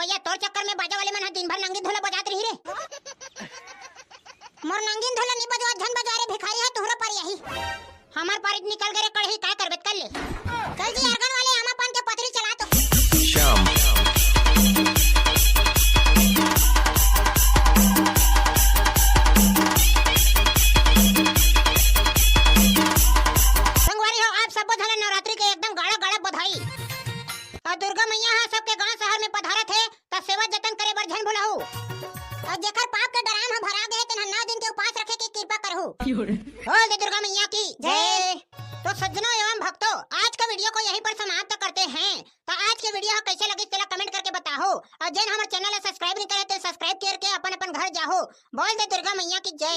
भैया तोर चक्कर में बाजा वाले मन दिन भर नंगी धोला बजात रही रे। मोर नंगी धोला नहीं बजवा धन बजा रे भिखारी है तोहरा पर यही हमार पारित निकल गए कढ़ी काय करबे कर ले चल जी अर्गन वाले आमा पान के पतरी चला तो शाम संगवारी हो आप सब धन नवरात्रि के एकदम गाड़ा गाड़ा बधाई और दुर्गा मैया हा सबके गांव शहर में पधारत है त सेवा जतन करे बर झन भुलाहू और जेकर पाप के डराम ह भरा गए तेन 9 दिन के उपास रखे की कृपा करहू बोल दे दुर्गा मैया की जय। तो सज्जनों एवं भक्तों आज का वीडियो को यहीं पर समाप्त करते हैं। तो आज के वीडियो कैसे लगी चला कमेंट करके बताओ और जिन हमारे चैनल को सब्सक्राइब नहीं करे तो सब्सक्राइब करके अपन अपन घर जाओ। बोल दे दुर्गा मैया की जय।